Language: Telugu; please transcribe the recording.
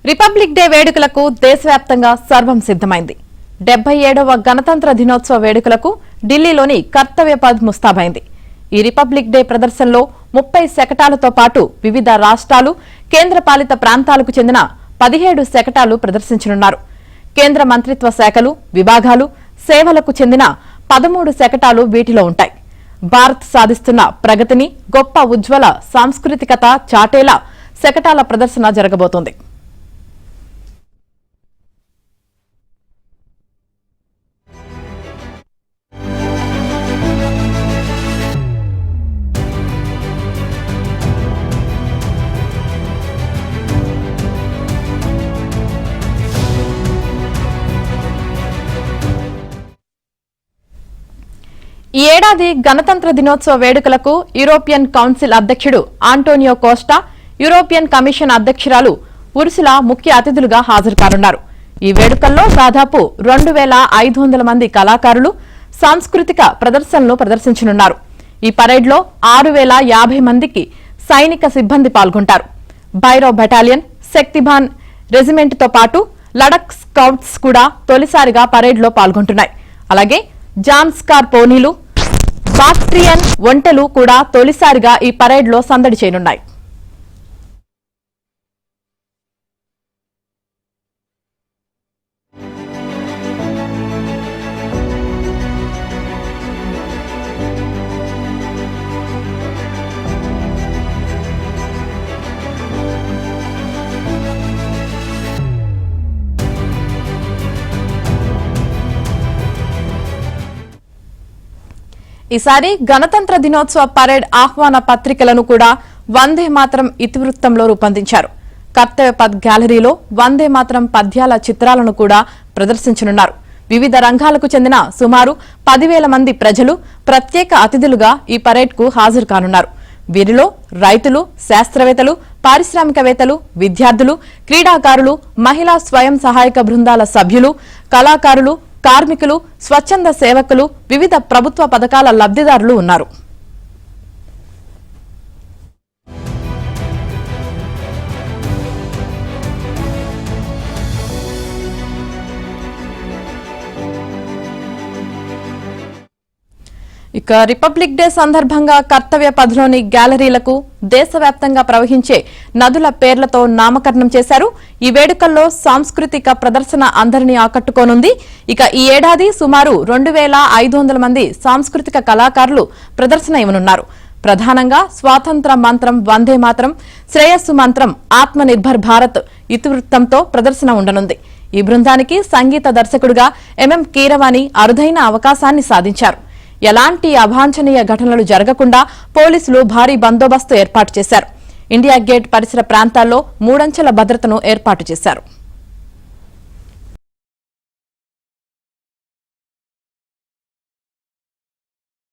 రిపబ్లిక్ డే వేడుకలకు దేశవ్యాప్తంగా సర్వం సిద్దమైంది. 77వ గణతంత్ర దినోత్సవ వేడుకలకు ఢిల్లీలోని కర్తవ్య పథ్ ముస్తాబైంది. ఈ రిపబ్లిక్ డే ప్రదర్శనలో 30 శకటాలతో పాటు వివిధ రాష్ట్రాలు, కేంద్రపాలిత ప్రాంతాలకు చెందిన 17 శకటాలు ప్రదర్శించనున్నారు. కేంద్ర మంత్రిత్వ శాఖలు, విభాగాలు, సేవలకు చెందిన 13 శకటాలు వీటిలో ఉంటాయి. భారత్ సాధిస్తున్న ప్రగతిని, గొప్ప ఉజ్వల సాంస్కృతికత చాటేలా శకటాల ప్రదర్శన జరగబోతోంది. ఈ ఏడాది గణతంత్ర దినోత్సవ వేడుకలకు యూరోపియన్ కౌన్సిల్ అధ్యక్షుడు ఆంటోనియో కోస్టా, యూరోపియన్ కమిషన్ అధ్యక్షురాలు ఉర్సులా ముఖ్య అతిథులుగా హాజరు కానున్నారు. ఈ వేడుకల్లో దాదాపు 2500 మంది కళాకారులు సాంస్కృతిక ప్రదర్శనలు ప్రదర్శించనున్నారు. ఈ పరేడ్లో 6050 మందికి సైనిక సిబ్బంది పాల్గొంటారు. భైరవ్ బెటాలియన్, శక్తిభాన్ రెజిమెంట్తో పాటు లడక్ స్కౌట్స్ కూడా తొలిసారిగా పరేడ్లో పాల్గొంటున్నాయి. అలాగే జాన్స్కార్ పోనీలు, బాక్ట్రియన్ ఒంటెలు కూడా తొలిసారిగా ఈ పరేడ్లో సందడి చేయనున్నాయి. ఈసారి గణతంత్ర దినోత్సవ పరేడ్ ఆహ్వాన పత్రికలను కూడా వందే మాతరం ఇతివృత్తంలో రూపొందించారు. కర్తవ్య పథ్ గ్యాలరీలో వందే మాతరం పద్యాల చిత్రాలను కూడా ప్రదర్శించనున్నారు. వివిధ రంగాలకు చెందిన సుమారు 10,000 మంది ప్రజలు ప్రత్యేక అతిథులుగా ఈ పరేడ్కు హాజరు కానున్నారు. వీరిలో రైతులు, శాస్త్రవేత్తలు, పారిశ్రామికవేత్తలు, విద్యార్థులు, క్రీడాకారులు, మహిళా స్వయం సహాయక బృందాల సభ్యులు, కళాకారులు, కార్మికులు, స్వచ్ఛంద సేవకులు, వివిధ ప్రభుత్వ పథకాల లబ్ధిదారులు ఉన్నారు. ఇక రిపబ్లిక్ డే సందర్భంగా కర్తవ్య పథ్లోని గ్యాలరీలకు దేశవ్యాప్తంగా ప్రవహించే నదుల పేర్లతో నామకరణం చేశారు. ఈ వేడుకల్లో సాంస్కృతిక ప్రదర్శన అందరినీ ఆకట్టుకోనుంది. ఇక ఈ ఏడాది సుమారు 2500 మంది సాంస్కృతిక కళాకారులు ప్రదర్శన ఇవ్వనున్నారు. ప్రధానంగా స్వాతంత్ర మంత్రం వందే మాతరం, శ్రేయస్సు మంత్రం ఆత్మనిర్భర్ భారత్ ఇతివృత్తంతో ప్రదర్శన ఉండనుంది. ఈ బృందానికి సంగీత దర్శకుడిగా ఎంఎం కీరవాణి అరుదైన అవకాశాన్ని సాధించారు. ఎలాంటి అవాంఛనీయ ఘటనలు జరగకుండా పోలీసులు భారీ బందోబస్తు ఏర్పాటు చేశారు. ఇండియా గేట్ పరిసర ప్రాంతాల్లో 3 అంచెల భద్రతను ఏర్పాటు చేశారు.